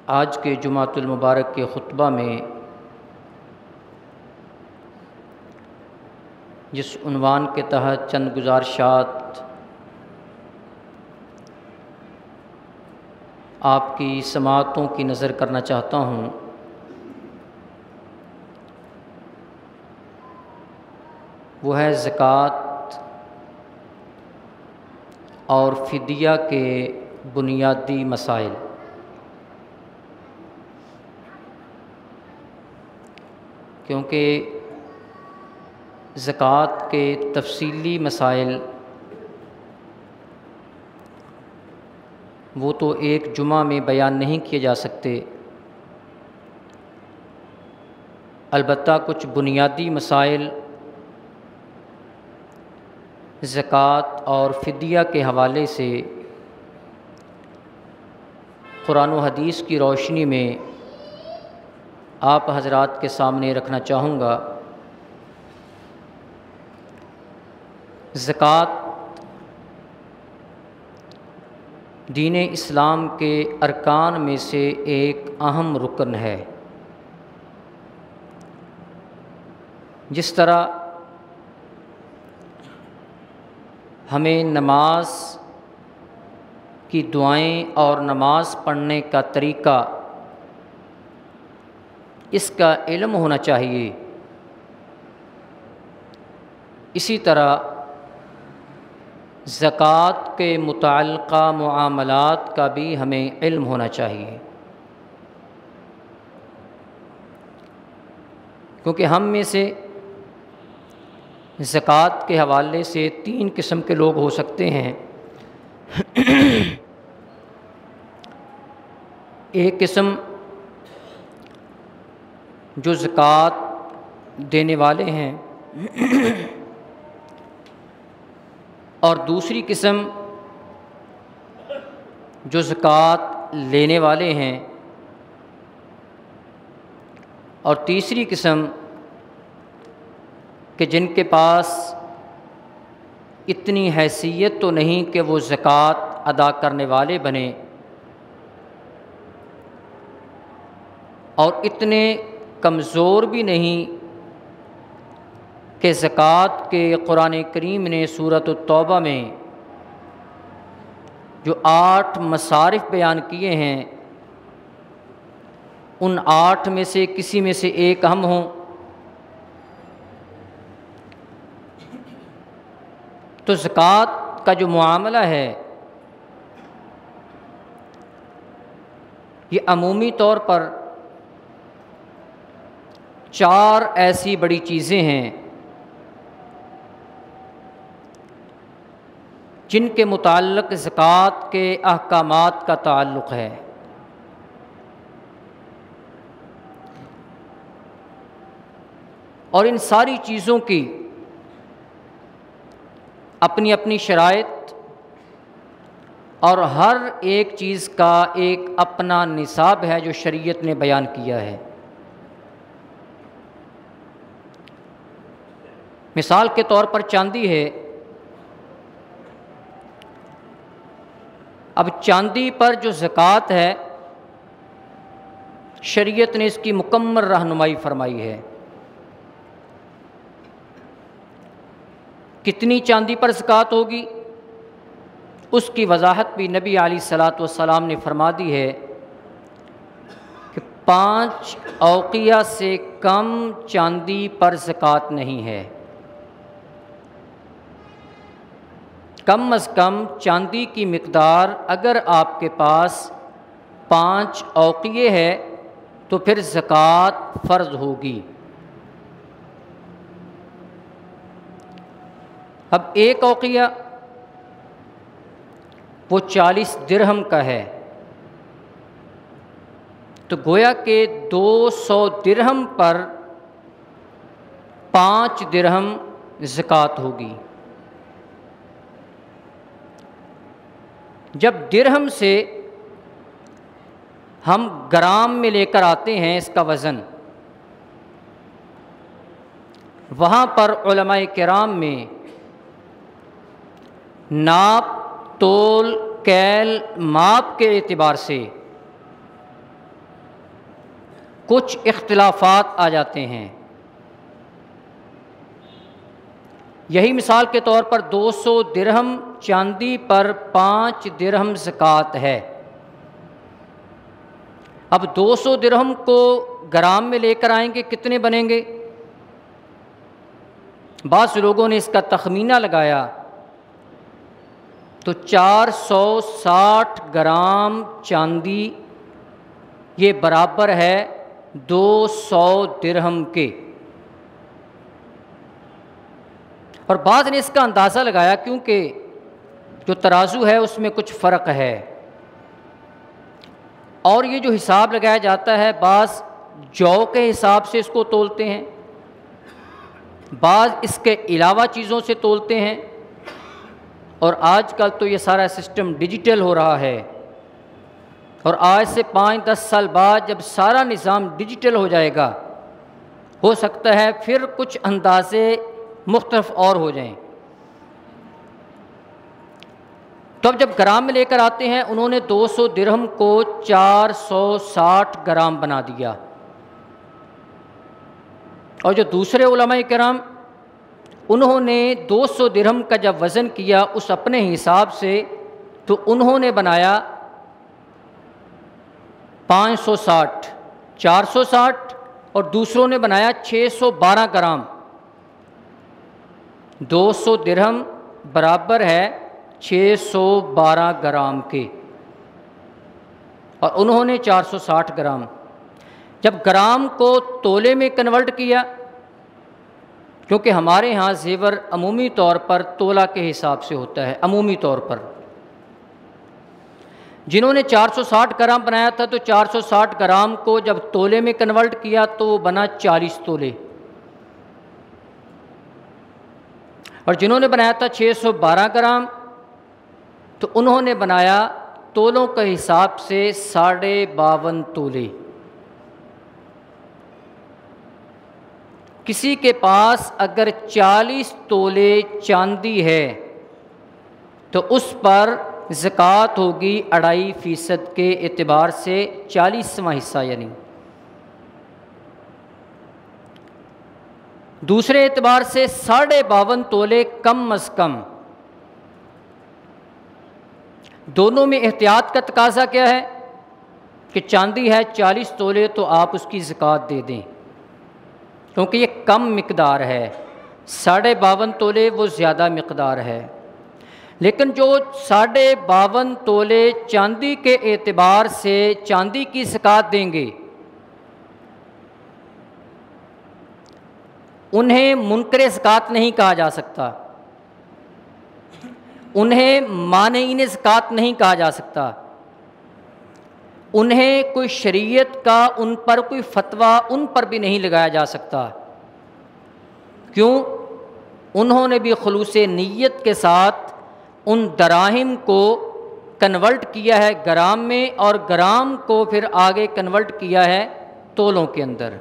آج کے جمعۃ المبارک کے خطبہ میں جس عنوان کے تحت چند گزارشات آپ کی سماعتوں کی نظر کرنا چاہتا ہوں، وہ ہے زکوٰۃ اور فدیہ کے بنیادی مسائل۔ کیونکہ زکوٰۃ کے تفصیلی مسائل وہ تو ایک جمعہ میں بیان نہیں کیے جا سکتے، البتہ کچھ بنیادی مسائل زکوٰۃ اور فدیہ کے حوالے سے قرآن و حدیث کی روشنی میں آپ حضرات کے سامنے رکھنا چاہوں گا۔ زکوٰۃ دین اسلام کے ارکان میں سے ایک اہم رکن ہے۔ جس طرح ہمیں نماز کی دعائیں اور نماز پڑھنے کا طریقہ اس کا علم ہونا چاہیے، اسی طرح زکوٰۃ کے متعلقہ معاملات کا بھی ہمیں علم ہونا چاہیے، کیونکہ ہم میں سے زکوٰۃ کے حوالے سے تین قسم کے لوگ ہو سکتے ہیں۔ ایک قسم جو زکوٰۃ دینے والے ہیں، اور دوسری قسم جو زکوٰۃ لینے والے ہیں، اور تیسری قسم کہ جن کے پاس اتنی حیثیت تو نہیں کہ وہ زکوٰۃ ادا کرنے والے بنیں، اور اتنے کمزور بھی نہیں کہ زکوٰۃ کے قرآن کریم نے سورۃ التوبہ میں جو 8 مصارف بیان کیے ہیں ان 8 میں سے کسی میں سے ایک اہم ہوں، تو زکوٰۃ کا جو معاملہ ہے یہ عمومی طور پر 4 ایسی بڑی چیزیں ہیں جن کے متعلق زکوٰۃ کے احکامات کا تعلق ہے۔ اور ان ساری چیزوں کی اپنی اپنی شرائط اور ہر ایک چیز کا ایک اپنا نصاب ہے جو شریعت نے بیان کیا ہے۔ مثال کے طور پر چاندی ہے، اب چاندی پر جو زکوٰۃ ہے شریعت نے اس کی مکمل رہنمائی فرمائی ہے۔ کتنی چاندی پر زکوٰۃ ہوگی اس کی وضاحت بھی نبی علیہ الصلاۃ والسلام نے فرما دی ہے کہ 5 اوقیہ سے کم چاندی پر زکوٰۃ نہیں ہے۔ کم از کم چاندی کی مقدار اگر آپ کے پاس 5 اوقیے ہے تو پھر زکوٰۃ فرض ہوگی۔ اب 1 اوقیہ وہ 40 درہم کا ہے، تو گویا کہ 200 درہم پر 5 درہم زکوٰۃ ہوگی۔ جب درہم سے ہم گرام میں لے کر آتے ہیں اس کا وزن، وہاں پر علماء کرام میں ناپ، تول، کیل، ماپ کے اعتبار سے کچھ اختلافات آ جاتے ہیں۔ یہی مثال کے طور پر 200 درہم چاندی پر 5 درہم زکوٰۃ ہے۔ اب 200 درہم کو گرام میں لے کر آئیں گے کتنے بنیں گے؟ بعض لوگوں نے اس کا تخمینہ لگایا تو 460 گرام چاندی یہ برابر ہے 200 درہم کے۔ اور بعض نے اس کا اندازہ لگایا کیونکہ جو ترازو ہے اس میں کچھ فرق ہے، اور یہ جو حساب لگایا جاتا ہے بعض جو کے حساب سے اس کو تولتے ہیں، بعض اس کے علاوہ چیزوں سے تولتے ہیں، اور آج کل تو یہ سارا سسٹم ڈیجیٹل ہو رہا ہے، اور آج سے 5-10 سال بعد جب سارا نظام ڈیجیٹل ہو جائے گا ہو سکتا ہے پھر کچھ اندازے مختلف اور ہو جائیں۔ تو اب جب گرام میں لے کر آتے ہیں انہوں نے 200 درہم کو 460 گرام بنا دیا، اور جو دوسرے علماء کرام انہوں نے 200 درہم کا جب وزن کیا اس اپنے حساب سے تو انہوں نے بنایا 560، 460، اور دوسروں نے بنایا 612 گرام۔ 200 درہم برابر ہے 612 گرام کے، اور انہوں نے 460 گرام۔ جب گرام کو تولے میں کنورٹ کیا، کیونکہ ہمارے ہاں زیور عمومی طور پر تولہ کے حساب سے ہوتا ہے، عمومی طور پر جنہوں نے 460 گرام بنایا تھا تو 460 گرام کو جب تولے میں کنورٹ کیا تو وہ بنا 40 تولے، اور جنہوں نے بنایا تھا 612 گرام تو انہوں نے بنایا تولوں کے حساب سے 52.5 تولے۔ کسی کے پاس اگر 40 تولے چاندی ہے تو اس پر زکوٰۃ ہوگی 2.5% کے اعتبار سے 40واں حصہ، یعنی دوسرے اعتبار سے 52.5 تولے کم از کم۔ دونوں میں احتیاط کا تقاضا کیا ہے کہ چاندی ہے 40 تولے تو آپ اس کی زکوٰۃ دے دیں، کیونکہ یہ کم مقدار ہے، 52.5 تولے وہ زیادہ مقدار ہے۔ لیکن جو 52.5 تولے چاندی کے اعتبار سے چاندی کی زکوٰۃ دیں گے انہیں منکر زکوٰۃ نہیں کہا جا سکتا، انہیں مانعین زکوٰۃ نہیں کہا جا سکتا، انہیں کوئی شریعت کا ان پر کوئی فتویٰ ان پر بھی نہیں لگایا جا سکتا۔ کیوں؟ انہوں نے بھی خلوص نیت کے ساتھ ان دراہم کو کنورٹ کیا ہے گرام میں، اور گرام کو پھر آگے کنورٹ کیا ہے تولوں کے اندر۔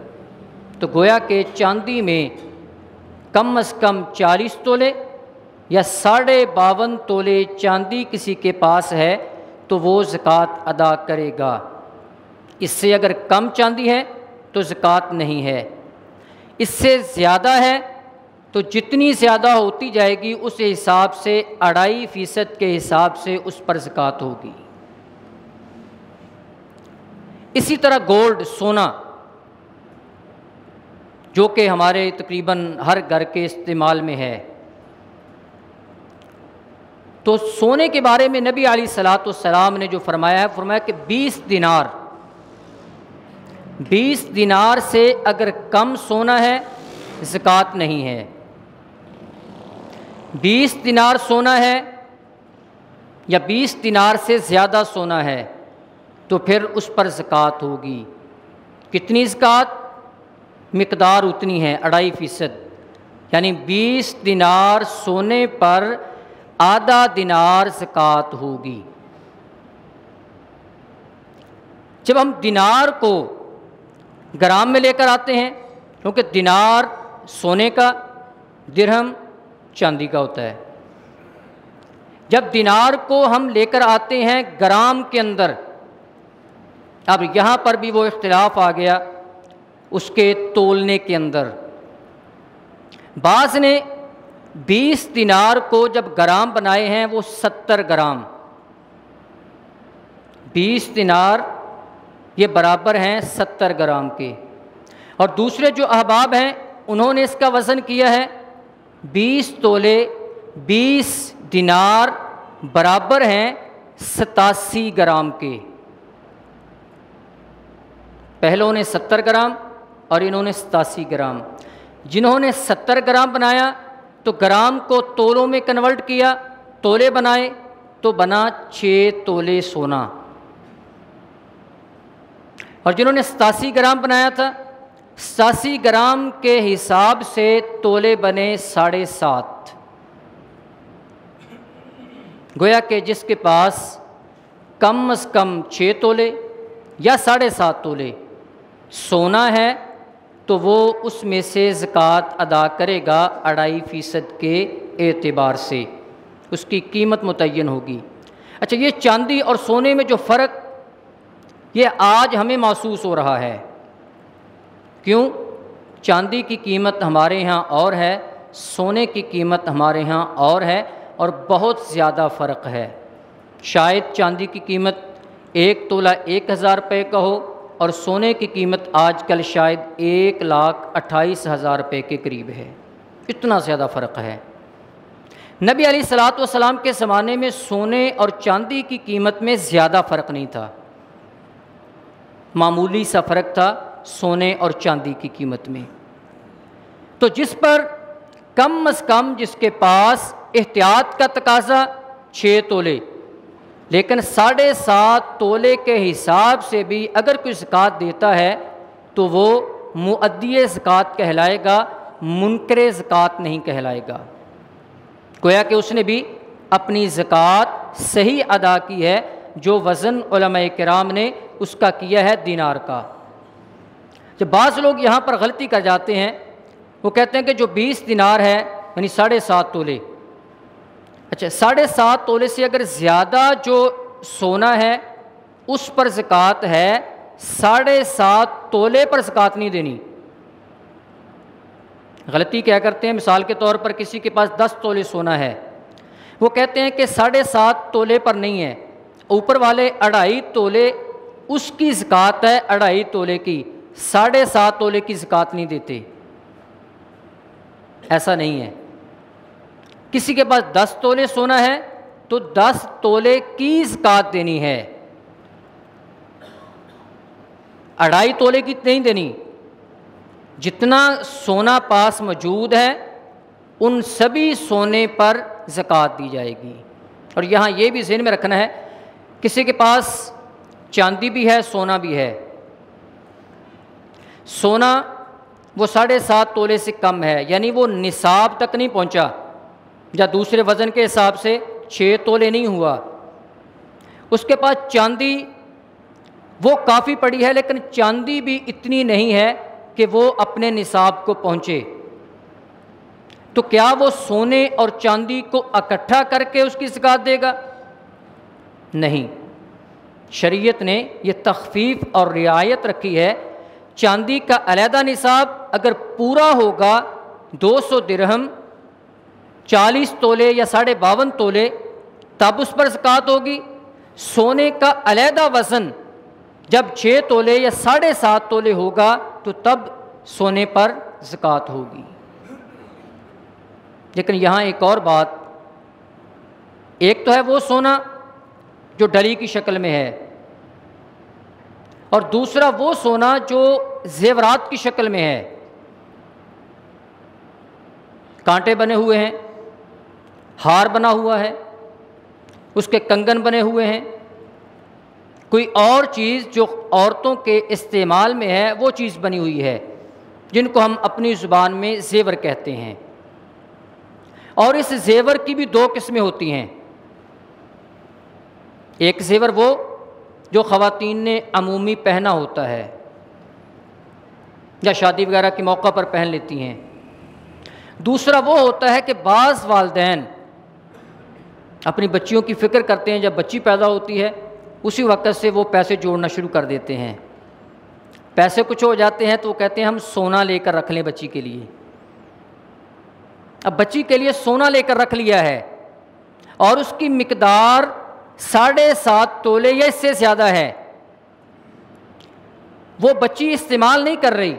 تو گویا کہ چاندی میں کم از کم 40 تولے یا 52.5 تولے چاندی کسی کے پاس ہے تو وہ زکوٰۃ ادا کرے گا۔ اس سے اگر کم چاندی ہے تو زکوٰۃ نہیں ہے، اس سے زیادہ ہے تو جتنی زیادہ ہوتی جائے گی اس حساب سے 2.5% کے حساب سے اس پر زکوٰۃ ہوگی۔ اسی طرح گولڈ، سونا، جو کہ ہمارے تقریباً ہر گھر کے استعمال میں ہے، تو سونے کے بارے میں نبی علیہ الصلوۃ والسلام نے جو فرمایا ہے، فرمایا کہ 20 دینار سے اگر کم سونا ہے زکوٰۃ نہیں ہے، 20 دینار سونا ہے یا 20 دینار سے زیادہ سونا ہے تو پھر اس پر زکوٰۃ ہوگی۔ کتنی زکوٰۃ؟ مقدار اتنی ہے 2.5%، یعنی 20 دینار سونے پر آدھا دینار زکوٰۃ ہوگی۔ جب ہم دینار کو گرام میں لے کر آتے ہیں، کیونکہ دینار سونے کا، درہم چاندی کا ہوتا ہے، جب دینار کو ہم لے کر آتے ہیں گرام کے اندر، اب یہاں پر بھی وہ اختلاف آ گیا اس کے تولنے کے اندر۔ بعض نے 20 دینار کو جب گرام بنائے ہیں وہ 70 گرام، 20 دینار یہ برابر ہیں 70 گرام کے۔ اور دوسرے جو احباب ہیں انہوں نے اس کا وزن کیا ہے 20 تولے 20 دینار برابر ہیں 87 گرام کے۔ پہلوں نے 70 گرام اور انہوں نے 87 گرام۔ جنہوں نے 70 گرام بنایا تو گرام کو تولوں میں کنورٹ کیا، تولے بنائے تو بنا 6 تولے سونا۔ اور جنہوں نے 87 گرام بنایا تھا 87 گرام کے حساب سے تولے بنے 7.5۔ گویا کہ جس کے پاس کم از کم 6 تولے یا 7.5 تولے سونا ہے تو وہ اس میں سے زکوٰۃ ادا کرے گا 2.5% کے اعتبار سے، اس کی قیمت متعین ہوگی۔ اچھا، یہ چاندی اور سونے میں جو فرق یہ آج ہمیں محسوس ہو رہا ہے، کیوں؟ چاندی کی قیمت ہمارے ہاں اور ہے، سونے کی قیمت ہمارے ہاں اور ہے، اور بہت زیادہ فرق ہے۔ شاید چاندی کی قیمت 1 تولہ 1,000 روپے کا ہو اور سونے کی قیمت آج کل شاید 1,28,000 روپے کے قریب ہے، اتنا زیادہ فرق ہے۔ نبی علیہ الصلوۃ والسلام کے زمانے میں سونے اور چاندی کی قیمت میں زیادہ فرق نہیں تھا، معمولی سا فرق تھا سونے اور چاندی کی قیمت میں۔ تو جس پر کم از کم جس کے پاس احتیاط کا تقاضا 6 تولے، لیکن 7.5 تولے کے حساب سے بھی اگر کوئی زکوٰۃ دیتا ہے تو وہ مؤدی زکوٰۃ کہلائے گا، منکر زکوٰۃ نہیں کہلائے گا۔ گویا کہ اس نے بھی اپنی زکوٰۃ صحیح ادا کی ہے، جو وزن علماء کرام نے اس کا کیا ہے دینار کا۔ جب بعض لوگ یہاں پر غلطی کر جاتے ہیں، وہ کہتے ہیں کہ جو 20 دینار ہے یعنی 7.5 تولے، اچھا 7.5 تولے سے اگر زیادہ جو سونا ہے اس پر زکوٰۃ ہے، 7.5 تولے پر زکوٰۃ نہیں دینی۔ غلطی کیا کرتے ہیں، مثال کے طور پر کسی کے پاس 10 تولے سونا ہے، وہ کہتے ہیں کہ 7.5 تولے پر نہیں ہے، اوپر والے 2.5 تولے اس کی زکوٰۃ ہے، 2.5 تولے کی، 7.5 تولے کی زکوٰۃ نہیں دیتے۔ ایسا نہیں ہے۔ کسی کے پاس 10 تولے سونا ہے تو 10 تولے کی زکوٰۃ دینی ہے، 2.5 تولے کی نہیں دینی۔ جتنا سونا پاس موجود ہے ان سبھی سونے پر زکوٰۃ دی جائے گی۔ اور یہاں یہ بھی ذہن میں رکھنا ہے، کسی کے پاس چاندی بھی ہے، سونا بھی ہے، سونا وہ 7.5 تولے سے کم ہے، یعنی وہ نصاب تک نہیں پہنچا، یا دوسرے وزن کے حساب سے 6 تولے نہیں ہوا۔ اس کے پاس چاندی وہ کافی پڑی ہے، لیکن چاندی بھی اتنی نہیں ہے کہ وہ اپنے نصاب کو پہنچے، تو کیا وہ سونے اور چاندی کو اکٹھا کر کے اس کی زکوٰۃ دے گا؟ نہیں، شریعت نے یہ تخفیف اور رعایت رکھی ہے۔ چاندی کا علیحدہ نصاب اگر پورا ہوگا 200 درہم 40 تولے یا 52.5 تولے تب اس پر زکوٰۃ ہوگی۔ سونے کا علیحدہ وزن جب 6 تولے یا 7.5 تولے ہوگا تو تب سونے پر زکوٰۃ ہوگی۔ لیکن یہاں ایک اور بات، ایک تو ہے وہ سونا جو ڈلی کی شکل میں ہے، اور دوسرا وہ سونا جو زیورات کی شکل میں ہے، کانٹے بنے ہوئے ہیں، ہار بنا ہوا ہے، اس کے کنگن بنے ہوئے ہیں، کوئی اور چیز جو عورتوں کے استعمال میں ہے وہ چیز بنی ہوئی ہے، جن کو ہم اپنی زبان میں زیور کہتے ہیں۔ اور اس زیور کی بھی 2 قسمیں ہوتی ہیں، ایک زیور وہ جو خواتین نے عمومی پہنا ہوتا ہے یا شادی وغیرہ کے موقع پر پہن لیتی ہیں، دوسرا وہ ہوتا ہے کہ بعض والدین اپنی بچیوں کی فکر کرتے ہیں، جب بچی پیدا ہوتی ہے اسی وقت سے وہ پیسے جوڑنا شروع کر دیتے ہیں، پیسے کچھ ہو جاتے ہیں تو وہ کہتے ہیں ہم سونا لے کر رکھ لیں بچی کے لیے. اب بچی کے لیے سونا لے کر رکھ لیا ہے اور اس کی مقدار 7.5 تولے یا اس سے زیادہ ہے. وہ بچی استعمال نہیں کر رہی,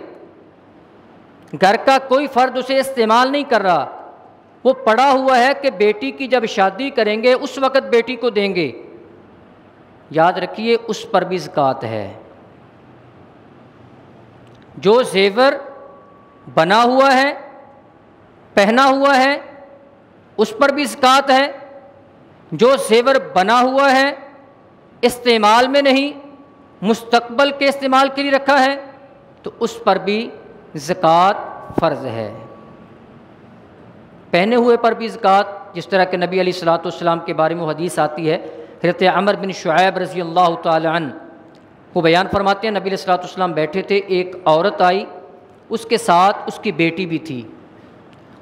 گھر کا کوئی فرد اسے استعمال نہیں کر رہا, وہ پڑا ہوا ہے کہ بیٹی کی جب شادی کریں گے اس وقت بیٹی کو دیں گے. یاد رکھیے اس پر بھی زکوٰۃ ہے. جو زیور بنا ہوا ہے, پہنا ہوا ہے, اس پر بھی زکوٰۃ ہے. جو زیور بنا ہوا ہے, استعمال میں نہیں, مستقبل کے استعمال کے لیے رکھا ہے, تو اس پر بھی زکوٰۃ فرض ہے. پہنے ہوئے پر بھی زکوٰۃ, جس طرح کہ نبی علیہ الصلوۃ والسلام کے بارے میں حدیث آتی ہے, حضرت عمر بن شعیب رضی اللہ تعالی عنہ وہ بیان فرماتے ہیں نبی علیہ الصلوۃ والسلام بیٹھے تھے, ایک عورت آئی, اس کے ساتھ اس کی بیٹی بھی تھی.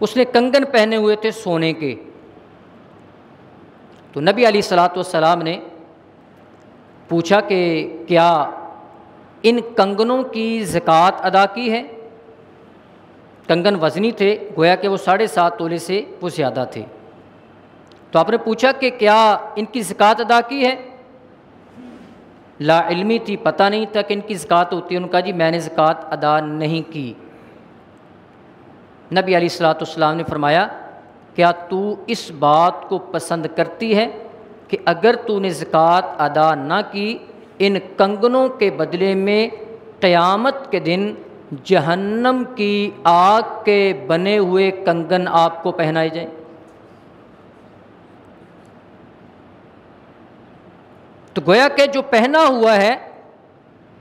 اس نے کنگن پہنے ہوئے تھے سونے کے. تو نبی علیہ الصلوۃ والسلام نے پوچھا کہ کیا ان کنگنوں کی زکوٰۃ ادا کی ہے؟ کنگن وزنی تھے, گویا کہ وہ 7.5 تولے سے وہ زیادہ تھے. تو آپ نے پوچھا کہ کیا ان کی زکوٰۃ ادا کی ہے؟ لا علمی تھی, پتہ نہیں تھا کہ ان کی زکوٰۃ ہوتی ہے. ان کا جی میں نے زکوٰۃ ادا نہیں کی. نبی علیہ الصلوۃ والسلام نے فرمایا کیا تو اس بات کو پسند کرتی ہے کہ اگر تو نے زکوٰۃ ادا نہ کی, ان کنگنوں کے بدلے میں قیامت کے دن جہنم کی آگ کے بنے ہوئے کنگن آپ کو پہنائے جائیں؟ تو گویا کہ جو پہنا ہوا ہے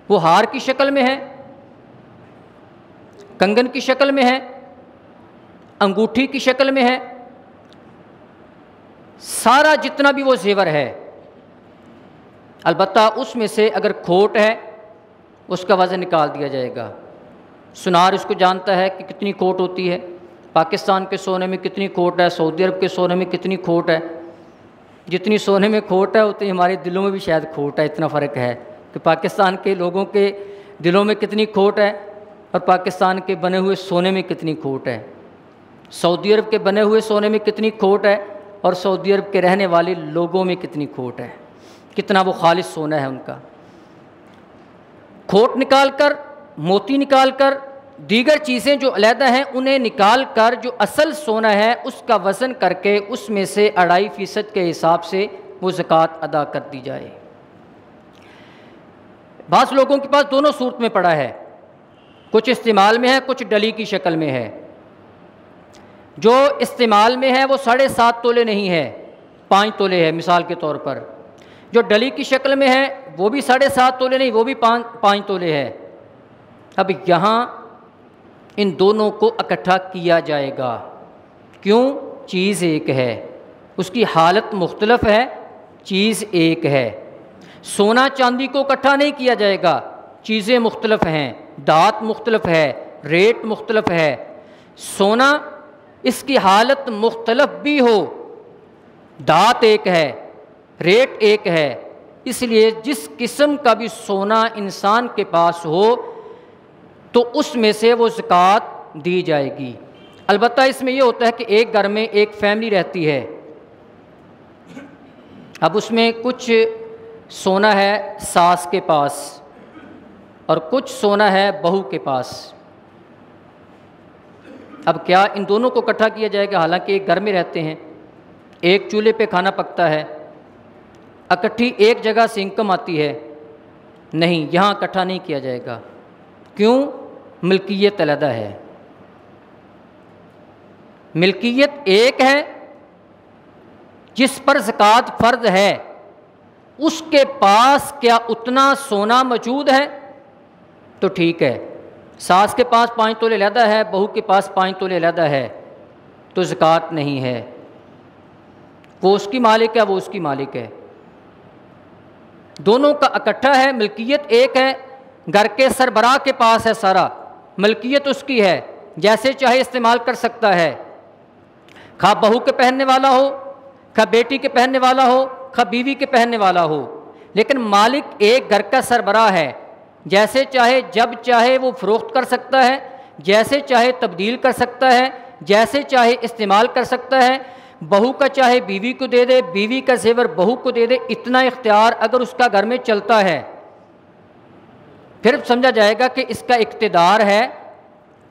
وہ ہار کی شکل میں ہے, کنگن کی شکل میں ہے, انگوٹھی کی شکل میں ہے, سارا جتنا بھی وہ زیور ہے. البتہ اس میں سے اگر کھوٹ ہے اس کا وزن نکال دیا جائے گا. سنار اس کو جانتا ہے کہ کتنی کھوٹ ہوتی ہے, پاکستان کے سونے میں کتنی کھوٹ ہے, سعودی عرب کے سونے میں کتنی کھوٹ ہے. جتنی سونے میں کھوٹ ہے اتنی ہمارے دلوں میں بھی شاید کھوٹ ہے. اتنا فرق ہے کہ پاکستان کے لوگوں کے دلوں میں کتنی کھوٹ ہے اور پاکستان کے بنے ہوئے سونے میں کتنی کھوٹ ہے. سعودی عرب کے بنے ہوئے سونے میں کتنی کھوٹ ہے اور سعودی عرب کے رہنے والے لوگوں میں کتنی کھوٹ ہے, کتنا وہ خالص سونا ہے ان کا. کھوٹ نکال کر, موتی نکال کر, دیگر چیزیں جو علیحدہ ہیں انہیں نکال کر جو اصل سونا ہے اس کا وزن کر کے اس میں سے 2.5% کے حساب سے وہ زکوٰۃ ادا کر دی جائے. بعض لوگوں کے پاس دونوں صورت میں پڑا ہے, کچھ استعمال میں ہے, کچھ ڈلی کی شکل میں ہے. جو استعمال میں ہے وہ 7.5 تولے نہیں ہے, 5 تولے ہے مثال کے طور پر. جو ڈلی کی شکل میں ہے وہ بھی 7.5 تولے نہیں, وہ بھی 5 تولے ہے. اب یہاں ان دونوں کو اکٹھا کیا جائے گا. کیوں؟ چیز ایک ہے, اس کی حالت مختلف ہے, چیز ایک ہے. سونا چاندی کو اکٹھا نہیں کیا جائے گا, چیزیں مختلف ہیں, دھات مختلف ہے, ریٹ مختلف ہے. سونا اس کی حالت مختلف بھی ہو, دھات ایک ہے, ریٹ ایک ہے, اس لیے جس قسم کا بھی سونا انسان کے پاس ہو تو اس میں سے وہ زکوٰۃ دی جائے گی. البتہ اس میں یہ ہوتا ہے کہ ایک گھر میں ایک فیملی رہتی ہے, اب اس میں کچھ سونا ہے ساس کے پاس اور کچھ سونا ہے بہو کے پاس. اب کیا ان دونوں کو اکٹھا کیا جائے گا؟ حالانکہ ایک گھر میں رہتے ہیں, ایک چولہے پہ کھانا پکتا ہے, اکٹھی ایک جگہ سے انکم آتی ہے. نہیں, یہاں اکٹھا نہیں کیا جائے گا. کیوں؟ ملکیت علیحدہ ہے. ملکیت ایک ہے, جس پر زکوٰۃ فرض ہے اس کے پاس کیا اتنا سونا موجود ہے تو ٹھیک ہے. ساس کے پاس 5 تولے علیحدہ ہے, بہو کے پاس 5 تولے علیحدہ ہے, تو زکوٰۃ نہیں ہے. وہ اس کی مالک ہے, وہ اس کی مالک ہے. دونوں کا اکٹھا ہے, ملکیت ایک ہے. گھر کے سربراہ کے پاس ہے سارا, ملکیت اس کی ہے, جیسے چاہے استعمال کر سکتا ہے. خواہ بہو کے پہننے والا ہو, خواہ بیٹی کے پہننے والا ہو, خواہ بیوی کے پہننے والا ہو, لیکن مالک ایک گھر کا سربراہ ہے. جیسے چاہے جب چاہے وہ فروخت کر سکتا ہے، جیسے چاہے تبدیل کر سکتا ہے، جیسے چاہے استعمال کر سکتا ہے، بہو کا چاہے بیوی کو دے دے، بیوی کا زیور بہو کو دے دے، اتنا اختیار اگر اس کا گھر میں چلتا ہے پھر سمجھا جائے گا کہ اس کا اقتدار ہے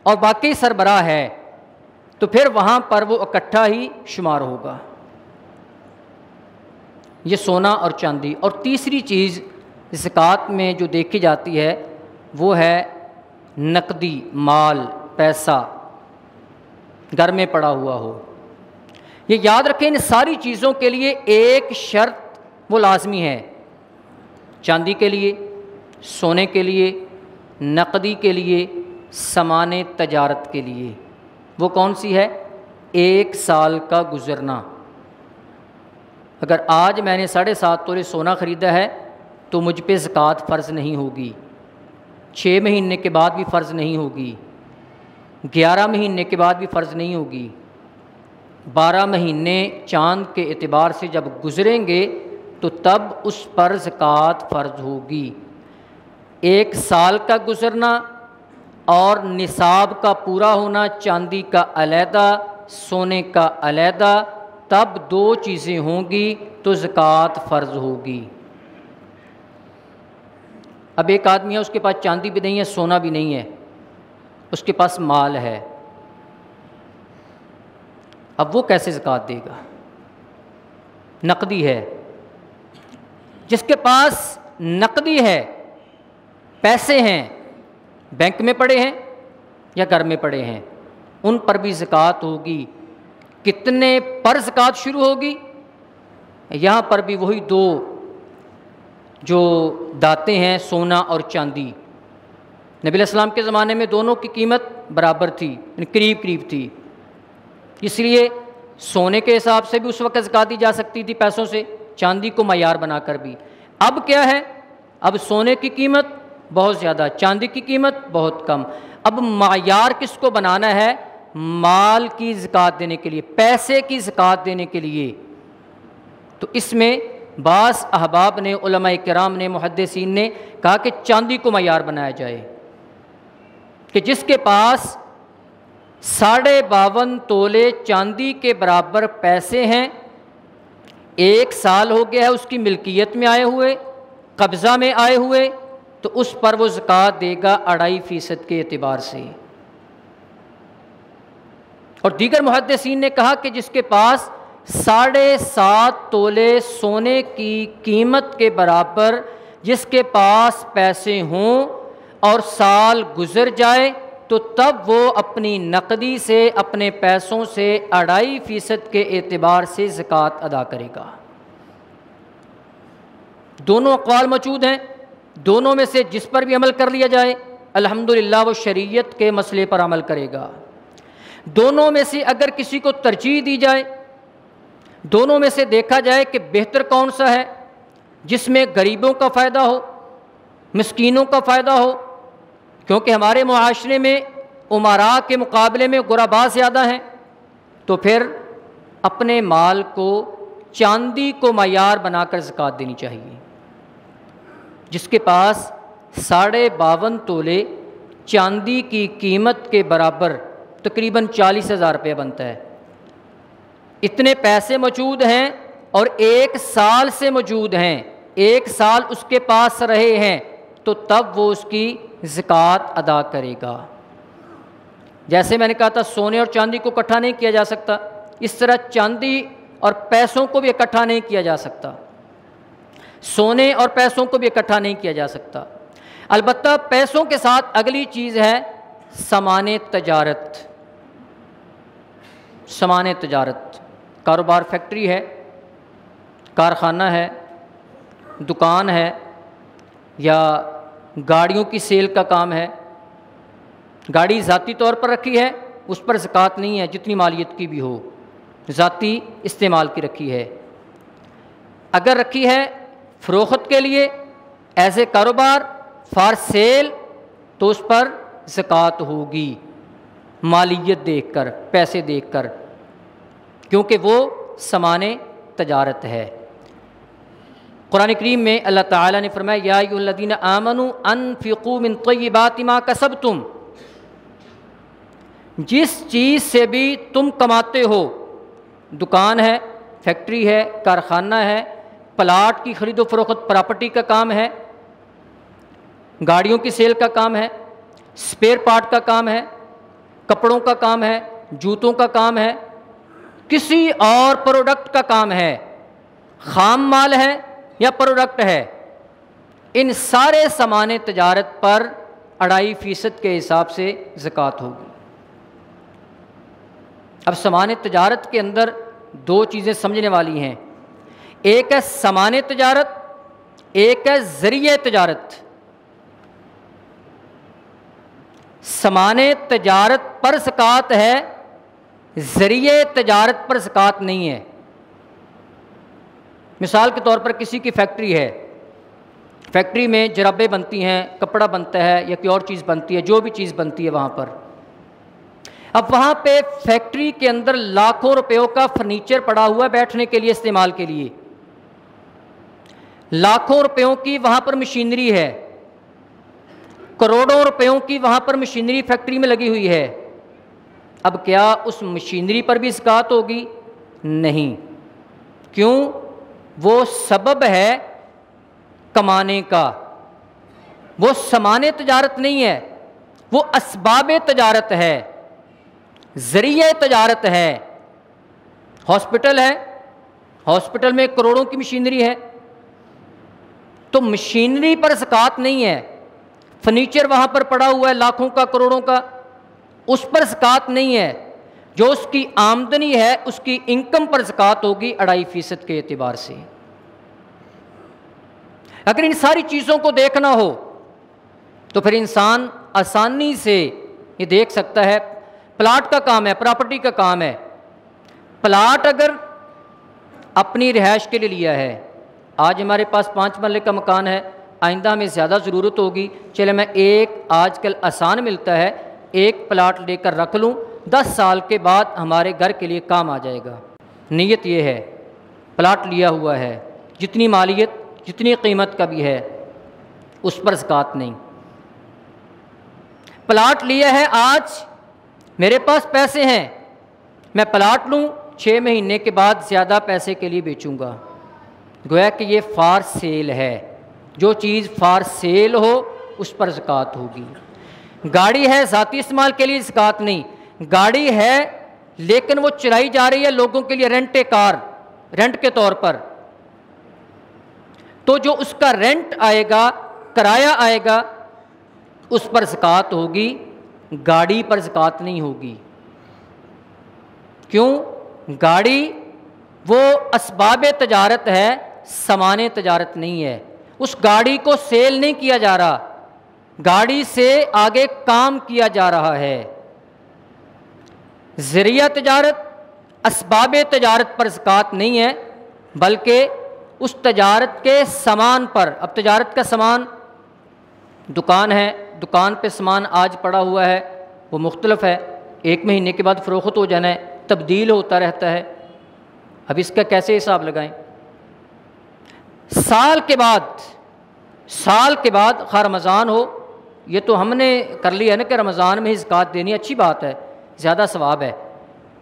اور باقی سربراہ ہے، تو پھر وہاں پر وہ اکٹھا ہی شمار ہوگا۔ یہ سونا اور چاندی۔ اور تیسری چیز زکوٰۃ میں جو دیکھی جاتی ہے وہ ہے نقدی مال، پیسہ گھر میں پڑا ہوا ہو۔ یہ یاد رکھیں ان ساری چیزوں کے لیے ایک شرط وہ لازمی ہے، چاندی کے لیے، سونے کے لیے، نقدی کے لیے، سامان تجارت کے لیے۔ وہ کون سی ہے؟ 1 سال کا گزرنا۔ اگر آج میں نے 7.5 تولے سونا خریدا ہے تو مجھ پہ زکوٰۃ فرض نہیں ہوگی، 6 مہینے کے بعد بھی فرض نہیں ہوگی، 11 مہینے کے بعد بھی فرض نہیں ہوگی، 12 مہینے چاند کے اعتبار سے جب گزریں گے تو تب اس پر زکوٰۃ فرض ہوگی۔ 1 سال کا گزرنا اور نصاب کا پورا ہونا، چاندی کا علیحدہ، سونے کا علیحدہ، تب 2 چیزیں ہوں گی تو زکوٰۃ فرض ہوگی۔ اب ایک آدمی ہے، اس کے پاس چاندی بھی نہیں ہے، سونا بھی نہیں ہے، اس کے پاس مال ہے، اب وہ کیسے زکوٰۃ دے گا؟ نقدی ہے۔ جس کے پاس نقدی ہے، پیسے ہیں، بینک میں پڑے ہیں یا گھر میں پڑے ہیں، ان پر بھی زکوٰۃ ہوگی۔ کتنے پر زکوٰۃ شروع ہوگی؟ یہاں پر بھی وہی 2 جو داتے ہیں، سونا اور چاندی۔ نبی علیہ السلام کے زمانے میں دونوں کی قیمت برابر تھی، یعنی قریب قریب تھی، اس لیے سونے کے حساب سے بھی اس وقت زکوٰۃ دی جا سکتی تھی پیسوں سے، چاندی کو معیار بنا کر بھی۔ اب کیا ہے؟ اب سونے کی قیمت بہت زیادہ، چاندی کی قیمت بہت کم۔ اب معیار کس کو بنانا ہے؟ مال کی زکوٰۃ دینے کے لیے، پیسے کی زکوٰۃ دینے کے لیے۔ تو اس میں بعض احباب نے، علماء کرام نے، محدثین نے کہا کہ چاندی کو معیار بنایا جائے، کہ جس کے پاس 52.5 تولے چاندی کے برابر پیسے ہیں، 1 سال ہو گیا ہے اس کی ملکیت میں آئے ہوئے، قبضہ میں آئے ہوئے، تو اس پر وہ زکوٰۃ دے گا 2.5% کے اعتبار سے۔ اور دیگر محدثین نے کہا کہ جس کے پاس 7.5 تولے سونے کی قیمت کے برابر جس کے پاس پیسے ہوں اور سال گزر جائے تو تب وہ اپنی نقدی سے، اپنے پیسوں سے 2.5% کے اعتبار سے زکوٰۃ ادا کرے گا۔ دونوں اقوال موجود ہیں، دونوں میں سے جس پر بھی عمل کر لیا جائے الحمدللہ وہ شریعت کے مسئلے پر عمل کرے گا۔ دونوں میں سے اگر کسی کو ترجیح دی جائے، دونوں میں سے دیکھا جائے کہ بہتر کون سا ہے جس میں غریبوں کا فائدہ ہو، مسکینوں کا فائدہ ہو، کیونکہ ہمارے معاشرے میں امراء کے مقابلے میں غرباء زیادہ ہیں، تو پھر اپنے مال کو چاندی کو معیار بنا کر زکوٰۃ دینی چاہیے۔ جس کے پاس 52.5 تولے چاندی کی قیمت کے برابر تقریباً 40,000 روپے بنتا ہے، اتنے پیسے موجود ہیں اور 1 سال سے موجود ہیں، 1 سال اس کے پاس رہے ہیں، تو تب وہ اس کی زکوٰۃ ادا کرے گا۔ جیسے میں نے کہا تھا سونے اور چاندی کو اکٹھا نہیں کیا جا سکتا، اس طرح چاندی اور پیسوں کو بھی اکٹھا نہیں کیا جا سکتا، سونے اور پیسوں کو بھی اکٹھا نہیں کیا جا سکتا۔ البتہ پیسوں کے ساتھ اگلی چیز ہے سامان تجارت۔ سامان تجارت، کاروبار، فیکٹری ہے، کارخانہ ہے، دکان ہے، یا گاڑیوں کی سیل کا کام ہے۔ گاڑی ذاتی طور پر رکھی ہے، اس پر زکوٰۃ نہیں ہے جتنی مالیت کی بھی ہو، ذاتی استعمال کی رکھی ہے۔ اگر رکھی ہے فروخت کے لیے ایز اے کاروبار فار سیل تو اس پر زکوٰۃ ہوگی، مالیت دیکھ کر، پیسے دیکھ کر، کیونکہ وہ سامان تجارت ہے۔ قرآن کریم میں اللہ تعالیٰ نے فرمایا یا ایھا الذین آمنوا انفقوا من طیبات ما کسبتم، جس چیز سے بھی تم کماتے ہو، دکان ہے، فیکٹری ہے، کارخانہ ہے، پلاٹ کی خرید و فروخت، پراپرٹی کا کام ہے، گاڑیوں کی سیل کا کام ہے، اسپیئر پارٹ کا کام ہے، کپڑوں کا کام ہے، جوتوں کا کام ہے، کسی اور پروڈکٹ کا کام ہے، خام مال ہے یا پروڈکٹ ہے، ان سارے سامان تجارت پر 2.5% کے حساب سے زکوٰۃ ہوگی۔ اب سامان تجارت کے اندر 2 چیزیں سمجھنے والی ہیں، ایک ہے سامان تجارت، ایک ہے ذریعہ تجارت۔ سامان تجارت پر زکوٰۃ ہے، ذریعہ تجارت پر زکوٰۃ نہیں ہے۔ مثال کے طور پر کسی کی فیکٹری ہے، فیکٹری میں جرابیں بنتی ہیں، کپڑا بنتا ہے یا کوئی اور چیز بنتی ہے، جو بھی چیز بنتی ہے وہاں پر، اب وہاں پہ فیکٹری کے اندر لاکھوں روپیوں کا فرنیچر پڑا ہوا ہے بیٹھنے کے لیے، استعمال کے لیے، لاکھوں روپیوں کی وہاں پر مشینری ہے، کروڑوں روپیوں کی وہاں پر مشینری فیکٹری میں لگی ہوئی ہے۔ اب کیا اس مشینری پر بھی زکوٰۃ ہوگی؟ نہیں۔ کیوں؟ وہ سبب ہے کمانے کا، وہ سامان تجارت نہیں ہے، وہ اسباب تجارت ہے، ذریعہ تجارت ہے۔ ہاسپٹل ہے، ہاسپٹل میں کروڑوں کی مشینری ہے، تو مشینری پر زکوٰۃ نہیں ہے۔ فرنیچر وہاں پر پڑا ہوا ہے لاکھوں کا، کروڑوں کا، اس پر زکوٰۃ نہیں ہے۔ جو اس کی آمدنی ہے، اس کی انکم پر زکوٰۃ ہوگی 2.5% کے اعتبار سے۔ اگر ان ساری چیزوں کو دیکھنا ہو تو پھر انسان آسانی سے یہ دیکھ سکتا ہے، پلاٹ کا کام ہے، پراپرٹی کا کام ہے، پلاٹ اگر اپنی رہائش کے لیے لیا ہے، آج ہمارے پاس 5 مرلے کا مکان ہے، آئندہ ہمیں زیادہ ضرورت ہوگی، چلے میں آج کل آسان ملتا ہے، ایک پلاٹ لے کر رکھ لوں، 10 سال کے بعد ہمارے گھر کے لیے کام آ جائے گا۔ نیت یہ ہے، پلاٹ لیا ہوا ہے، جتنی مالیت، جتنی قیمت کا بھی ہے، اس پر زکوٰۃ نہیں۔ پلاٹ لیا ہے، آج میرے پاس پیسے ہیں، میں پلاٹ لوں، 6 مہینے کے بعد زیادہ پیسے کے لیے بیچوں گا، گویا کہ یہ فار سیل ہے۔ جو چیز فار سیل ہو اس پر زکوٰۃ ہوگی۔ گاڑی ہے، ذاتی استعمال کے لیے زکوٰۃ نہیں، گاڑی ہے لیکن وہ چلائی جا رہی ہے لوگوں کے لیے، رینٹ کار، رینٹ کے طور پر، تو جو اس کا رینٹ آئے گا، کرایہ آئے گا، اس پر زکوٰۃ ہوگی، گاڑی پر زکوٰۃ نہیں ہوگی۔ کیوں؟ گاڑی وہ اسباب تجارت ہے، سامان تجارت نہیں ہے، اس گاڑی کو سیل نہیں کیا جا رہا، گاڑی سے آگے کام کیا جا رہا ہے۔ ذریعہ تجارت، اسباب تجارت پر زکوٰۃ نہیں ہے، بلکہ اس تجارت کے سامان پر۔ اب تجارت کا سامان، دکان ہے، دکان پہ سامان آج پڑا ہوا ہے، وہ مختلف ہے، 1 مہینے کے بعد فروخت ہو جانا ہے، تبدیل ہوتا رہتا ہے۔ اب اس کا کیسے حساب لگائیں؟ سال کے بعد خواہ رمضان ہو، یہ تو ہم نے کر لیا ہے نا کہ رمضان میں ہی زکوٰۃ دینی، اچھی بات ہے، زیادہ ثواب ہے،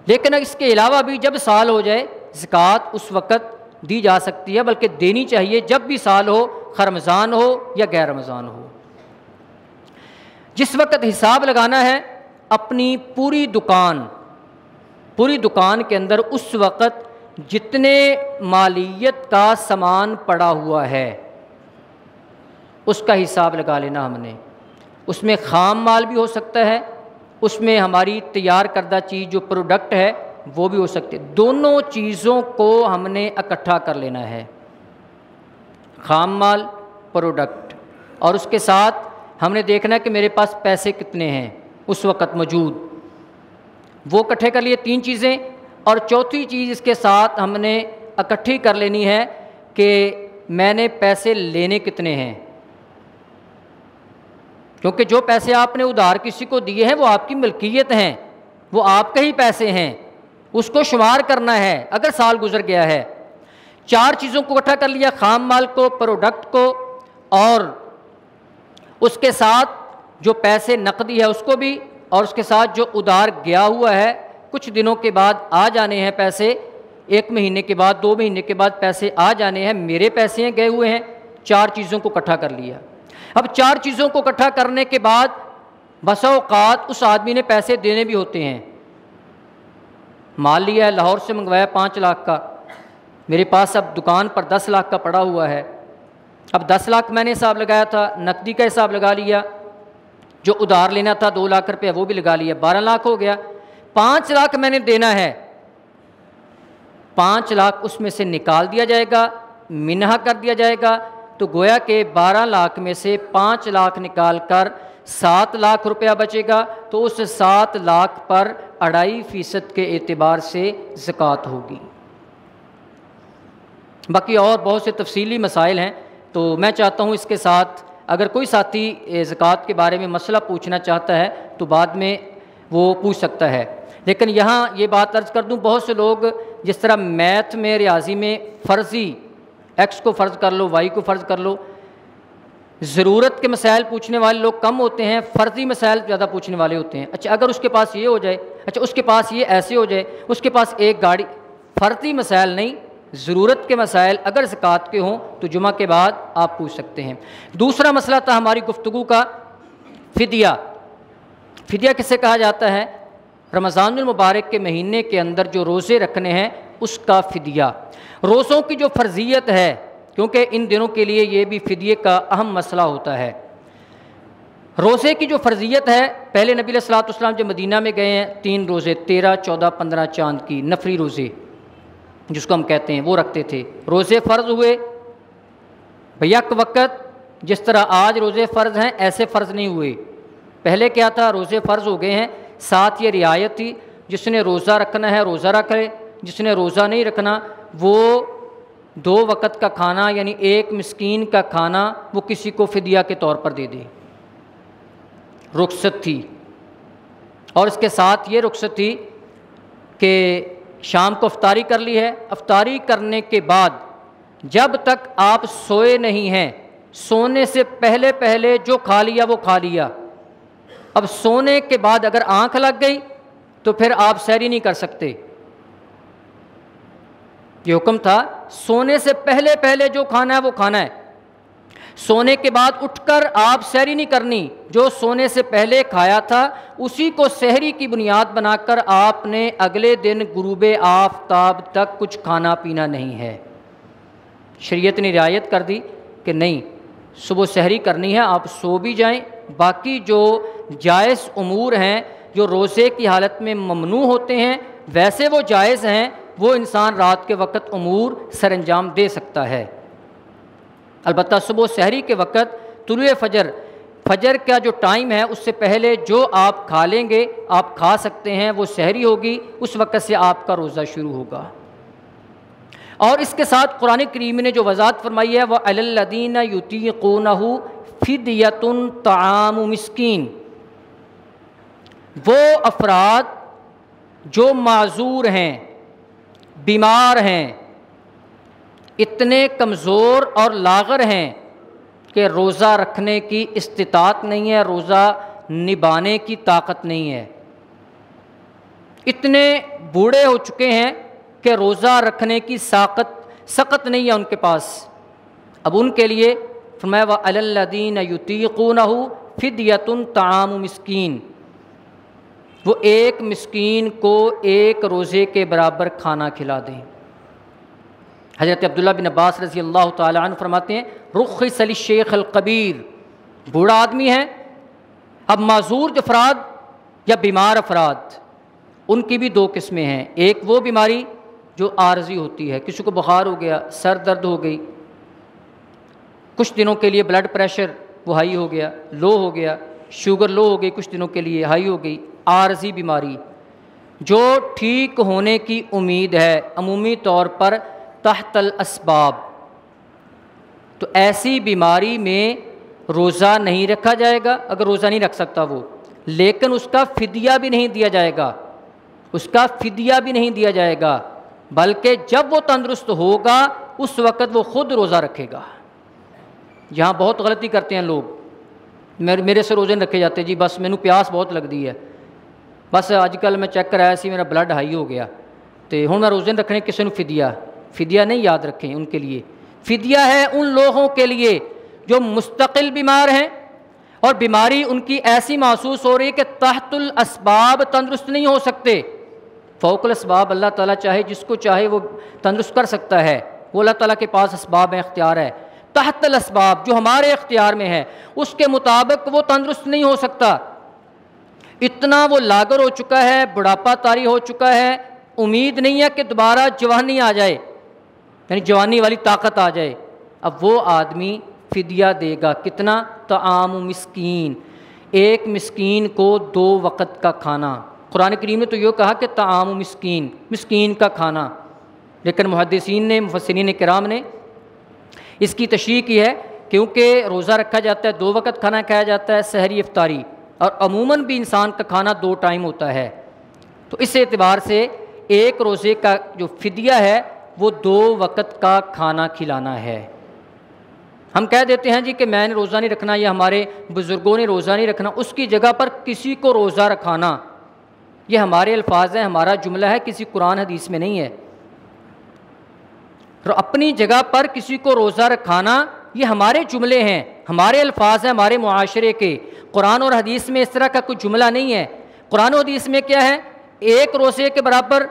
لیکن اس کے علاوہ بھی جب سال ہو جائے زکوٰۃ اس وقت دی جا سکتی ہے، بلکہ دینی چاہیے جب بھی سال ہو، خواہ رمضان ہو یا غیر رمضان ہو۔ جس وقت حساب لگانا ہے اپنی پوری دکان کے اندر، اس وقت جتنے مالیت کا سامان پڑا ہوا ہے اس کا حساب لگا لینا ہم نے۔ اس میں خام مال بھی ہو سکتا ہے، اس میں ہماری تیار کردہ چیز جو پروڈکٹ ہے وہ بھی ہو سکتی ہے، دونوں چیزوں کو ہم نے اکٹھا کر لینا ہے، خام مال، پروڈکٹ، اور اس کے ساتھ ہم نے دیکھنا ہے کہ میرے پاس پیسے کتنے ہیں اس وقت موجود، وہ اکٹھے کر لیے 3 چیزیں، اور چوتھی چیز اس کے ساتھ ہم نے اکٹھی کر لینی ہے کہ میں نے پیسے لینے کتنے ہیں، کیونکہ جو پیسے آپ نے ادھار کسی کو دیے ہیں وہ آپ کی ملکیت ہیں، وہ آپ کے ہی پیسے ہیں، اس کو شمار کرنا ہے اگر سال گزر گیا ہے۔ 4 چیزوں کو اکٹھا کر لیا، خام مال کو، پروڈکٹ کو، اور اس کے ساتھ جو پیسے نقدی ہے اس کو بھی، اور اس کے ساتھ جو ادھار گیا ہوا ہے، کچھ دنوں کے بعد آ جانے ہیں پیسے، 1 مہینے کے بعد، 2 مہینے کے بعد پیسے آ جانے ہیں، میرے پیسے ہیں گئے ہوئے ہیں۔ 4 چیزوں کو اکٹھا کر لیا۔ اب 4 چیزوں کو اکٹھا کرنے کے بعد بسا اوقات اس آدمی نے پیسے دینے بھی ہوتے ہیں۔ مال لیا ہے، لاہور سے منگوایا 5 لاکھ کا، میرے پاس اب دکان پر 10 لاکھ کا پڑا ہوا ہے، اب 10 لاکھ میں نے حساب لگایا تھا، نقدی کا حساب لگا لیا، جو ادھار لینا تھا 2 لاکھ روپے وہ بھی لگا لیا، 12 لاکھ ہو گیا۔ 5 لاکھ میں نے دینا ہے، 5 لاکھ اس میں سے نکال دیا جائے گا، منہا کر دیا جائے گا، تو گویا کہ 12 لاکھ میں سے 5 لاکھ نکال کر 7 لاکھ روپیہ بچے گا، تو اس 7 لاکھ پر 2.5% کے اعتبار سے زکوٰۃ ہوگی۔ باقی اور بہت سے تفصیلی مسائل ہیں، تو میں چاہتا ہوں اس کے ساتھ اگر کوئی ساتھی زکوٰۃ کے بارے میں مسئلہ پوچھنا چاہتا ہے تو بعد میں وہ پوچھ سکتا ہے، لیکن یہاں یہ بات عرض کر دوں، بہت سے لوگ جس طرح میتھ میں، ریاضی میں فرضی ایکس کو فرض کر لو، وائی کو فرض کر لو، ضرورت کے مسائل پوچھنے والے لوگ کم ہوتے ہیں، فرضی مسائل زیادہ پوچھنے والے ہوتے ہیں۔ اچھا اگر اس کے پاس یہ ہو جائے، اچھا اس کے پاس یہ ایسے ہو جائے، اس کے پاس ایک گاڑی، فرضی مسائل نہیں، ضرورت کے مسائل اگر زکوٰۃ کے ہوں تو جمعہ کے بعد آپ پوچھ سکتے ہیں۔ دوسرا مسئلہ تھا ہماری گفتگو کا فدیہ۔ فدیہ کسے کہا جاتا ہے؟ رمضان المبارک کے مہینے کے اندر جو روزے رکھنے ہیں اس کا فدیہ۔ روزوں کی جو فرضیت ہے، کیونکہ ان دنوں کے لیے یہ بھی فدیے کا اہم مسئلہ ہوتا ہے۔ روزے کی جو فرضیت ہے، پہلے نبی علیہ الصلوۃ والسلام جب مدینہ میں گئے ہیں 3 روزے 13، 14، 15 چاند کی نفلی روزے جس کو ہم کہتے ہیں وہ رکھتے تھے۔ روزے فرض ہوئے بیک وقت، جس طرح آج روزے فرض ہیں ایسے فرض نہیں ہوئے۔ پہلے کیا تھا؟ روزے فرض ہو گئے ہیں، ساتھ یہ رعایت تھی جس نے روزہ رکھنا ہے روزہ رکھے، جس نے روزہ نہیں رکھنا وہ 2 وقت کا کھانا یعنی 1 مسکین کا کھانا وہ کسی کو فدیہ کے طور پر دے دے۔ رخصت تھی، اور اس کے ساتھ یہ رخصت تھی کہ شام کو افطاری کر لی ہے، افطاری کرنے کے بعد جب تک آپ سوئے نہیں ہیں، سونے سے پہلے پہلے جو کھا لیا وہ کھا لیا۔ اب سونے کے بعد اگر آنکھ لگ گئی تو پھر آپ سحری نہیں کر سکتے۔ یہ حکم تھا سونے سے پہلے پہلے جو کھانا ہے وہ کھانا ہے، سونے کے بعد اٹھ کر آپ سحری نہیں کرنی، جو سونے سے پہلے کھایا تھا اسی کو سحری کی بنیاد بنا کر آپ نے اگلے دن غروب آفتاب تک کچھ کھانا پینا نہیں ہے۔ شریعت نے رعایت کر دی کہ نہیں، صبح سحری کرنی ہے، آپ سو بھی جائیں، باقی جو جائز امور ہیں جو روزے کی حالت میں ممنوع ہوتے ہیں ویسے وہ جائز ہیں، وہ انسان رات کے وقت امور سر انجام دے سکتا ہے۔ البتہ صبح سحری کے وقت طلوع فجر کا جو ٹائم ہے اس سے پہلے جو آپ کھا لیں گے آپ کھا سکتے ہیں، وہ سحری ہوگی، اس وقت سے آپ کا روزہ شروع ہوگا۔ اور اس کے ساتھ قرآن کریم نے جو وضاحت فرمائی ہے وَعَلَى الَّذِينَ يُطِيقُونَهُ فِدْيَةٌ طَعَامُ مِسْكِين، وہ افراد جو معذور ہیں، بیمار ہیں، اتنے کمزور اور لاغر ہیں کہ روزہ رکھنے کی استطاعت نہیں ہے، روزہ نبھانے کی طاقت نہیں ہے، اتنے بوڑھے ہو چکے ہیں کہ روزہ رکھنے کی سخت نہیں ہے ان کے پاس۔ اب ان کے لیے فرمایا وَعَلَى الَّذِينَ يُطِيقُونَهُ فِدْيَةٌ طَعَامُ مِسْكِين، وہ 1 مسکین کو 1 روزے کے برابر کھانا کھلا دیں۔ حضرت عبداللہ بن عباس رضی اللہ تعالی عنہ فرماتے ہیں رخص للشیخ الکبیر، بوڑھا آدمی ہے۔ اب معذور افراد یا بیمار افراد ان کی بھی 2 قسمیں ہیں، ایک وہ بیماری جو عارضی ہوتی ہے، کسی کو بخار ہو گیا، سر درد ہو گئی، کچھ دنوں کے لیے بلڈ پریشر وہ ہائی ہو گیا، لو ہو گیا، شوگر لو ہو گئی، کچھ دنوں کے لیے ہائی ہو گئی، عارضی بیماری جو ٹھیک ہونے کی امید ہے، عمومی طور پر تحت الاسباب، تو ایسی بیماری میں روزہ نہیں رکھا جائے گا اگر روزہ نہیں رکھ سکتا وہ، لیکن اس کا فدیہ بھی نہیں دیا جائے گا، اس کا فدیہ بھی نہیں دیا جائے گا، بلکہ جب وہ تندرست ہوگا اس وقت وہ خود روزہ رکھے گا۔ جہاں بہت غلطی کرتے ہیں لوگ، میرے سے روزے نہیں رکھے جاتے، جی بس مینوں پیاس بہت لگتی ہے، بس اج کل میں چیک کرایا سی میرا بلڈ ہائی ہو گیا تو ہوں میں روزے نہیں رکھنے، کسی نے فدیہ نہیں یاد رکھیں ان کے لیے۔ فدیہ ہے ان لوگوں کے لیے جو مستقل بیمار ہیں اور بیماری ان کی ایسی محسوس ہو رہی ہے کہ تحت الاسباب تندرست نہیں ہو سکتے۔ فوق الاسباب اللہ تعالیٰ چاہے جس کو چاہے وہ تندرست کر سکتا ہے، وہ اللہ تعالیٰ کے پاس اسباب ہیں، اختیار ہے۔ تحت الاسباب جو ہمارے اختیار میں ہے اس کے مطابق وہ تندرست نہیں ہو سکتا، اتنا وہ لاغر ہو چکا ہے، بڑھاپا طاری ہو چکا ہے، امید نہیں ہے کہ دوبارہ جوانی آ جائے، یعنی جوانی والی طاقت آ جائے۔ اب وہ آدمی فدیہ دے گا، کتنا؟ طعام مسکین، ایک مسکین کو 2 وقت کا کھانا۔ قرآن کریم نے تو یہ کہا کہ طعام مسکین، مسکین کا کھانا، لیکن محدثین نے، مفسرین کرام نے اس کی تشریح کی ہے کیونکہ روزہ رکھا جاتا ہے، 2 وقت کھانا کھایا جاتا ہے، سحری افطاری، اور عموماً بھی انسان کا کھانا 2 ٹائم ہوتا ہے، تو اس اعتبار سے ایک روزے کا جو فدیہ ہے وہ 2 وقت کا کھانا کھلانا ہے۔ ہم کہہ دیتے ہیں جی کہ میں نے روزہ نہیں رکھنا یا ہمارے بزرگوں نے روزہ نہیں رکھنا، اس کی جگہ پر کسی کو روزہ رکھانا، یہ ہمارے الفاظ ہیں، ہمارا جملہ ہے، کسی قرآن حدیث میں نہیں ہے۔ تو اپنی جگہ پر کسی کو روزہ رکھانا یہ ہمارے جملے ہیں، ہمارے الفاظ ہیں، ہمارے معاشرے کے۔ قرآن اور حدیث میں اس طرح کا کوئی جملہ نہیں ہے۔ قرآن و حدیث میں کیا ہے؟ ایک روزے کے برابر،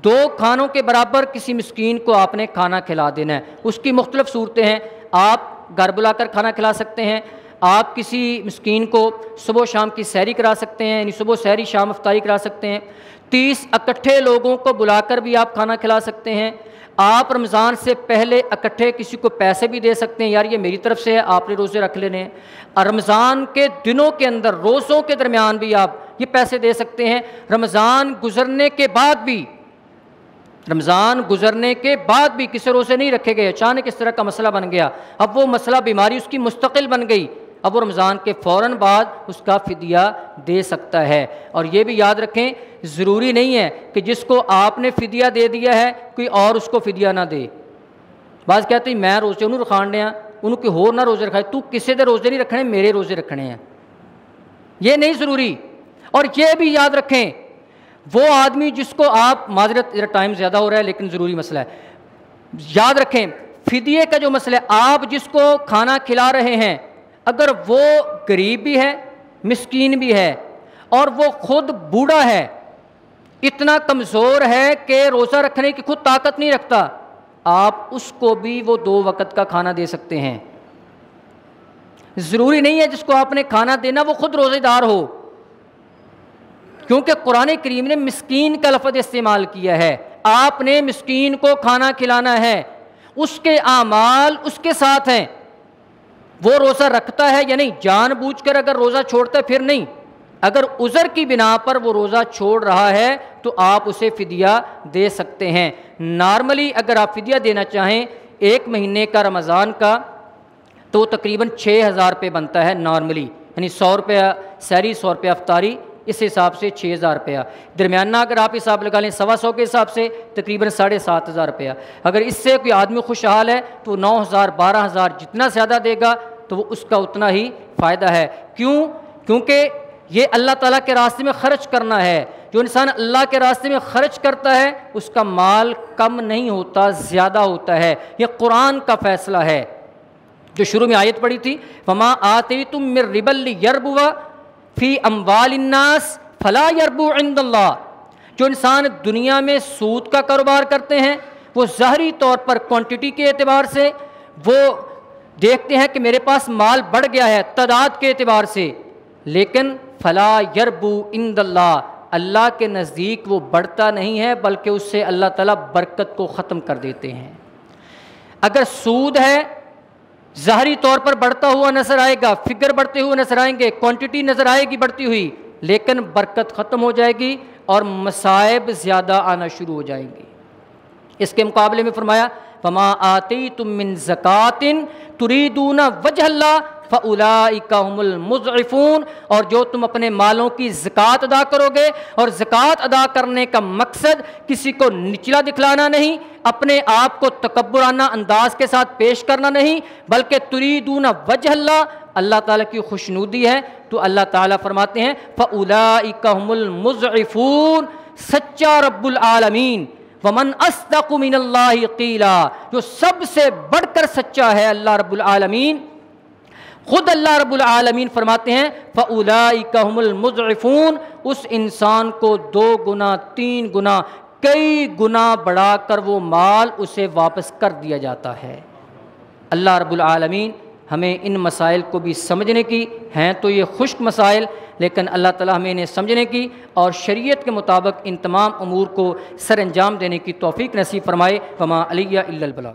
2 کھانوں کے برابر کسی مسکین کو آپ نے کھانا کھلا دینا ہے۔ اس کی مختلف صورتیں ہیں، آپ گھر بلا کر کھانا کھلا سکتے ہیں، آپ کسی مسکین کو صبح و شام کی سحری کرا سکتے ہیں، یعنی صبح سحری شام افطاری کرا سکتے ہیں، 30 اکٹھے لوگوں کو بلا کر بھی آپ کھانا کھلا سکتے ہیں، آپ رمضان سے پہلے اکٹھے کسی کو پیسے بھی دے سکتے ہیں، یار یہ میری طرف سے ہے، آپ نے روزے رکھ لینے ہیں، اور رمضان کے دنوں کے اندر، روزوں کے درمیان بھی آپ یہ پیسے دے سکتے ہیں، رمضان گزرنے کے بعد بھی، رمضان گزرنے کے بعد بھی کسی روزے نہیں رکھے گئے، اچانک اس طرح کا مسئلہ بن گیا، اب وہ مسئلہ بیماری اس کی مستقل بن گئی، اب وہ رمضان کے فوراً بعد اس کا فدیہ دے سکتا ہے۔ اور یہ بھی یاد رکھیں، ضروری نہیں ہے کہ جس کو آپ نے فدیہ دے دیا ہے کوئی اور اس کو فدیہ نہ دے۔ بعض کہتے ہیں میں روزے انہوں رکھان دیا، انہوں کوئی ہور نہ روزے رکھائے، تو کسی دے روزے نہیں رکھنے، میرے روزے رکھنے ہیں، یہ نہیں ضروری۔ اور یہ بھی یاد رکھیں، وہ آدمی جس کو آپ، معذرت ٹائم زیادہ ہو رہا ہے لیکن ضروری مسئلہ ہے، یاد رکھیں فدیے کا جو مسئلہ ہے، آپ جس کو کھانا کھلا رہے ہیں اگر وہ غریب بھی ہے، مسکین بھی ہے، اور وہ خود بوڑھا ہے، اتنا کمزور ہے کہ روزہ رکھنے کی خود طاقت نہیں رکھتا، آپ اس کو بھی وہ 2 وقت کا کھانا دے سکتے ہیں۔ ضروری نہیں ہے جس کو آپ نے کھانا دینا وہ خود روزے دار ہو، کیونکہ قرآن کریم نے مسکین کا لفظ استعمال کیا ہے، آپ نے مسکین کو کھانا کھلانا ہے، اس کے اعمال اس کے ساتھ ہیں، وہ روزہ رکھتا ہے یا نہیں، جان بوجھ کر اگر روزہ چھوڑتا ہے پھر نہیں، اگر عذر کی بنا پر وہ روزہ چھوڑ رہا ہے تو آپ اسے فدیہ دے سکتے ہیں۔ نارملی اگر آپ فدیہ دینا چاہیں 1 مہینے کا رمضان کا تو تقریباً 6000 روپے بنتا ہے نارملی، یعنی 100 روپیہ سحری، 100 روپیہ افطاری، اس حساب سے 6000 روپیہ۔ درمیانہ اگر آپ حساب لگا لیں 125 کے حساب سے تقریباً 7500 روپیہ۔ اگر اس سے کوئی آدمی خوشحال ہے تو 9000 12000 جتنا زیادہ دے گا تو وہ اس کا اتنا ہی فائدہ ہے۔ کیوں؟ کیونکہ یہ اللہ تعالیٰ کے راستے میں خرچ کرنا ہے، جو انسان اللہ کے راستے میں خرچ کرتا ہے اس کا مال کم نہیں ہوتا، زیادہ ہوتا ہے، یہ قرآن کا فیصلہ ہے۔ جو شروع میں آیت پڑھی تھی وَمَا آتَيْتُم مِّن رِّبًا لِّيَرْبُوَ فی اموال الناس فلا یربو عند اللہ، جو انسان دنیا میں سود کا کاروبار کرتے ہیں وہ ظاہری طور پر کوانٹٹی کے اعتبار سے وہ دیکھتے ہیں کہ میرے پاس مال بڑھ گیا ہے تعداد کے اعتبار سے، لیکن فلا یربو عند اللہ، اللہ کے نزدیک وہ بڑھتا نہیں ہے بلکہ اس سے اللہ تعالیٰ برکت کو ختم کر دیتے ہیں۔ اگر سود ہے ظاہری طور پر بڑھتا ہوا نظر آئے گا، فگر بڑھتے ہوئے نظر آئیں گے، کوانٹٹی نظر آئے گی بڑھتی ہوئی، لیکن برکت ختم ہو جائے گی اور مصائب زیادہ آنا شروع ہو جائیں گی۔ اس کے مقابلے میں فرمایا وَمَا آتَيْتُم مِّن زَكَاةٍ تُرِيدُونَ وَجْهَ اللَّهِ فَأُولَٰئِكَ هُمُ الْمُضْعِفُونَ، اور جو تم اپنے مالوں کی زکوٰۃ ادا کرو گے، اور زکوٰۃ ادا کرنے کا مقصد کسی کو نچلا دکھلانا نہیں، اپنے آپ کو تکبرانہ انداز کے ساتھ پیش کرنا نہیں، بلکہ تریدون وجہ اللہ تعالیٰ کی خوشنودی ہے، تو اللہ تعالیٰ فرماتے ہیں فَأُولَٰئِكَ هُمُ الْمُضْعِفُونَ، سچا رب العالمین، وَمَنْ أَصْدَقُ مِنَ اللَّهِ قِيلًا، جو سب سے بڑھ کر سچا ہے اللہ رب العالمین، خود اللہ رب العالمین فرماتے ہیں فَأُولَٰئِكَ هُمُ الْمُضْعِفُونَ، اس انسان کو 2 گنا 3 گنا کئی گنا بڑھا کر وہ مال اسے واپس کر دیا جاتا ہے۔ اللہ رب العالمین ہمیں ان مسائل کو بھی سمجھنے کی ہیں، تو یہ خشک مسائل، لیکن اللہ تعالیٰ ہمیں انہیں سمجھنے کی اور شریعت کے مطابق ان تمام امور کو سر انجام دینے کی توفیق نصیب فرمائے۔ وما علیہ الا البلاغ۔